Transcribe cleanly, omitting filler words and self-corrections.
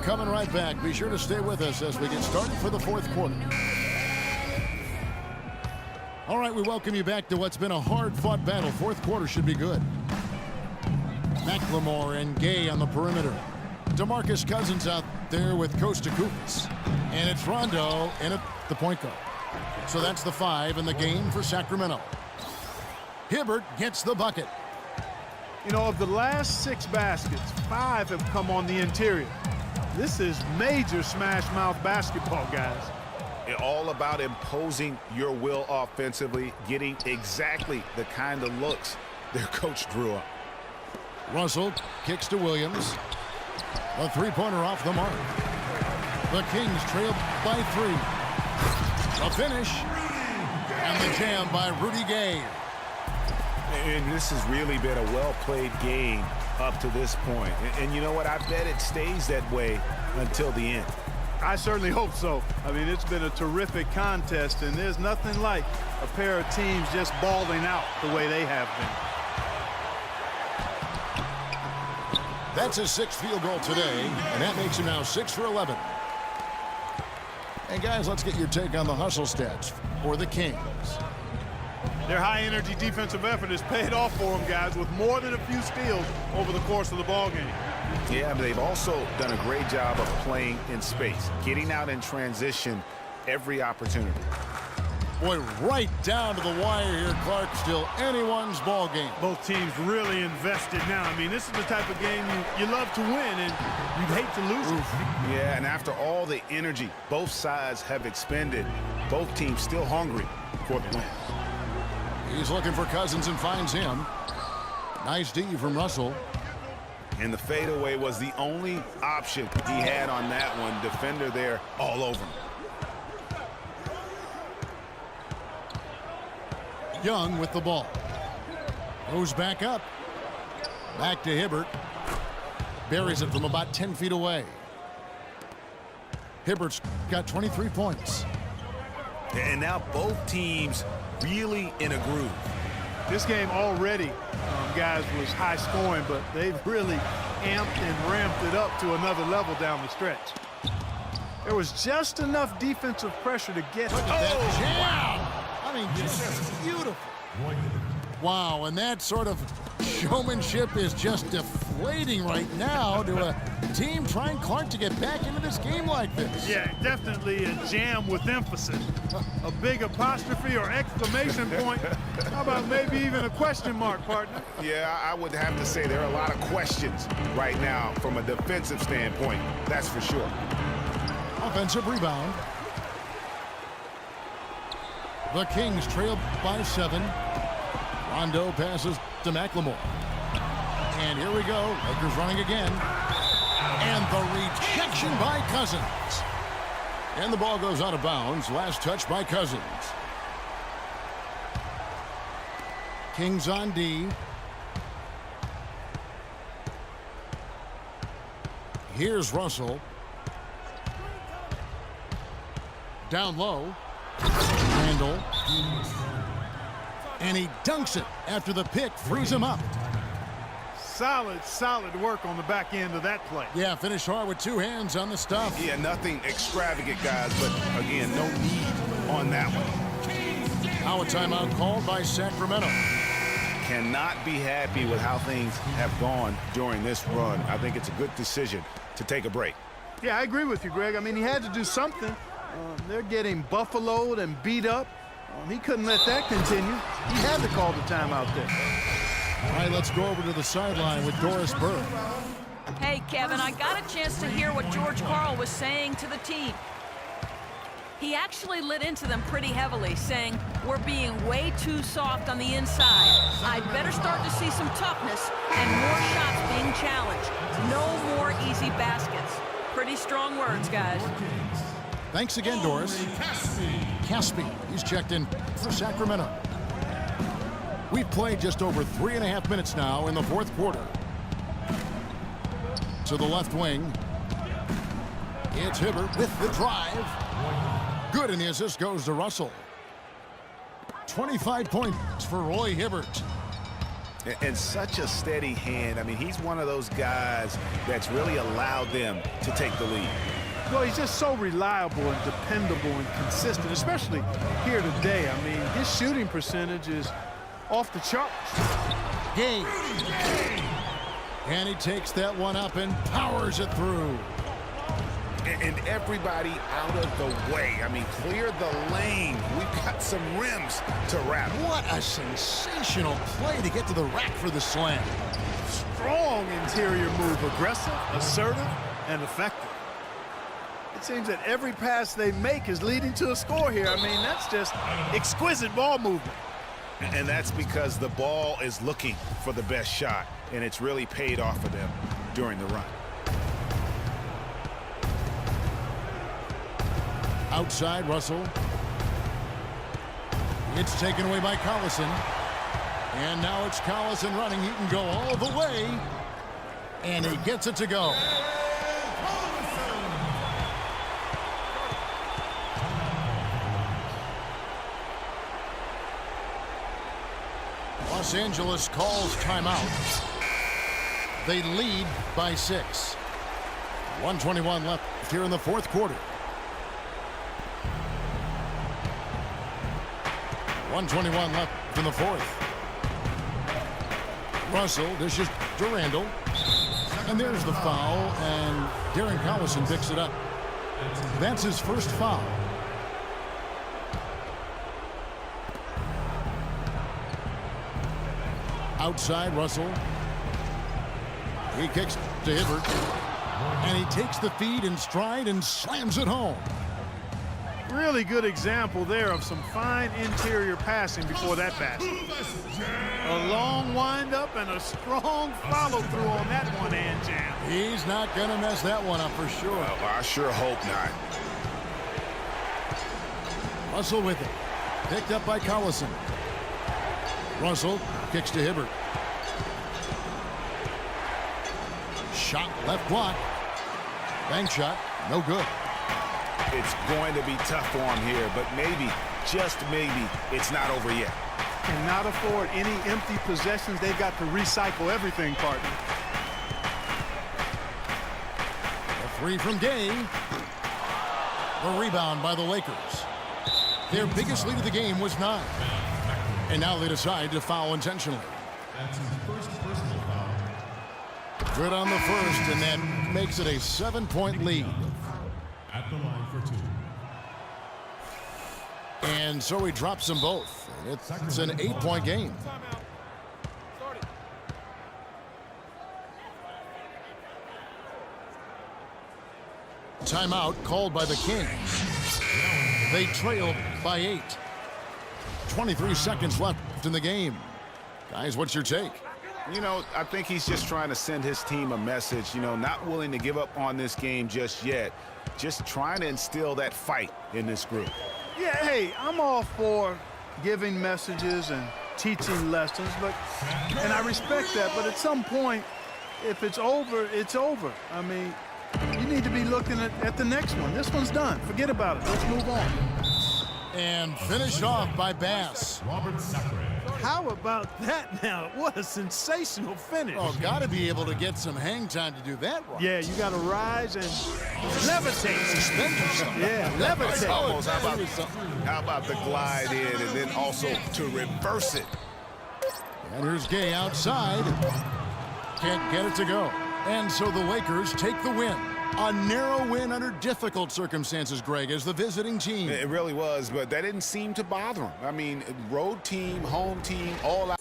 coming right back. Be sure to stay with us as we get started for the fourth quarter. All right, we welcome you back to what's been a hard-fought battle. Fourth quarter should be good. McLemore and Gay on the perimeter. DeMarcus Cousins out there with Costa Kufis. And it's Rondo in at the point guard. So that's the 5 in the game for Sacramento. Hibbert gets the bucket. You know, of the last 6 baskets, 5 have come on the interior. This is major smash mouth basketball, guys. All about imposing your will offensively, getting exactly the kind of looks their coach drew up. Russell kicks to Williams. A three-pointer off the mark. The Kings trail by 3. A finish. And the jam by Rudy Gay. And this has really been a well-played game up to this point. And you know what? I bet it stays that way until the end. I certainly hope so. I mean, it's been a terrific contest, and there's nothing like a pair of teams just balling out the way they have been. That's his 6th field goal today, and that makes him now 6 for 11. And guys, let's get your take on the hustle stats for the Kings. Their high-energy defensive effort has paid off for them, guys, with more than a few steals over the course of the ballgame. Yeah, but they've also done a great job of playing in space, getting out in transition every opportunity. Boy, right down to the wire here, Clark. Still anyone's ball game. Both teams really invested now. I mean, this is the type of game you love to win, and you'd hate to lose it. Yeah, and after all the energy both sides have expended, both teams still hungry for the win. He's looking for Cousins and finds him. Nice D from Russell. And the fadeaway was the only option he had on that one. Defender there all over him. Young with the ball. Goes back up. Back to Hibbert. Buries it from about 10 feet away. Hibbert's got 23 points. And now both teams really in a groove. This game already, guys, was high scoring, but they've really amped and ramped it up to another level down the stretch. There was just enough defensive pressure to get Look at that jam. I mean, just beautiful. Wow, and that sort of showmanship is just deflating right now to a team trying, Clark, to get back into this game like this. Yeah, definitely a jam with emphasis. A big apostrophe or exclamation point. How about maybe even a question mark, partner? Yeah, I would have to say there are a lot of questions right now from a defensive standpoint. That's for sure. Offensive rebound. The Kings trail by 7. Rondo passes to McLemore. And here we go. Lakers running again. And the rejection by Cousins. And the ball goes out of bounds. Last touch by Cousins. Kings on D. Here's Russell. Down low. Randall. And he dunks it after the pick frees him up. Solid work on the back end of that play. Yeah, finish hard with 2 hands on the stuff. Yeah, nothing extravagant, guys, but again, no need on that one. Now a timeout called by Sacramento. Cannot be happy with how things have gone during this run. I think it's a good decision to take a break. Yeah, I agree with you, Greg. I mean, he had to do something. They're getting buffaloed and beat up. He couldn't let that continue. He had to call the timeout there. All right, let's go over to the sideline with Doris Burke. Hey, Kevin, I got a chance to hear what George Karl was saying to the team. He actually lit into them pretty heavily, saying, we're being way too soft on the inside. I'd better start to see some toughness and more shots being challenged. No more easy baskets. Pretty strong words, guys. Thanks again, Doris. Caspi, he's checked in for Sacramento. We've played just over 3.5 minutes now in the fourth quarter. To the left wing. It's Hibbert with the drive. Good, and the assist goes to Russell. 25 points for Roy Hibbert. And such a steady hand. I mean, he's one of those guys that's really allowed them to take the lead. Well, he's just so reliable and dependable and consistent, especially here today. I mean, his shooting percentage is off the charts. Game. And he takes that one up and powers it through. And everybody out of the way. I mean, clear the lane. We've got some rims to rattle. What a sensational play to get to the rack for the slam. Strong interior move, aggressive, assertive, and effective. It seems that every pass they make is leading to a score here. I mean, that's just exquisite ball movement. And that's because the ball is looking for the best shot, and it's really paid off for them during the run. Outside, Russell. It's taken away by Collison. And now it's Collison running. He can go all the way. And he gets it to go. Los Angeles calls timeout. They lead by 6. 1:21 left here in the fourth quarter. 1:21 left in the fourth. Russell dishes to Randall. And there's the foul, and Darren Collison picks it up. That's his first foul. Outside, Russell. He kicks to Hibbert. And he takes the feed in stride and slams it home. Really good example there of some fine interior passing before that basket. A long windup and a strong follow-through on that one-hand jam. He's not going to mess that one up for sure. Well, I sure hope not. Russell with it. Picked up by Collison. Russell kicks to Hibbert. Shot left block. Bank shot. No good. It's going to be tough for him here, but maybe, just maybe, it's not over yet. Cannot afford any empty possessions. They've got to recycle everything, partner. A three from Gay. The rebound by the Lakers. Their biggest lead of the game was 9. And now they decide to foul intentionally. That's his first personal foul. Good on the first, and that makes it a 7-point lead. At the line for 2. And so he drops them both. It's an 8-point game. Timeout called by the Kings. They trail by 8. 23 seconds left in the game. Guys, what's your take? You know, I think he's just trying to send his team a message, you know, not willing to give up on this game just yet. Just trying to instill that fight in this group. Yeah, hey, I'm all for giving messages and teaching lessons, and I respect that, but at some point, if it's over, it's over. I mean, you need to be looking at the next one. This one's done. Forget about it. Let's move on. And finished off by Bass. Robert Sacre. How about that now? What a sensational finish. Oh, got to be able to get some hang time to do that right. Yeah, you got to rise and levitate. Suspend yourself. Yeah, levitate. Almost. How about the glide in and then also to reverse it? And here's Gay outside. Can't get it to go. And so the Lakers take the win. A narrow win under difficult circumstances, Greg, as the visiting team. It really was, but that didn't seem to bother him. I mean, road team, home team, all out.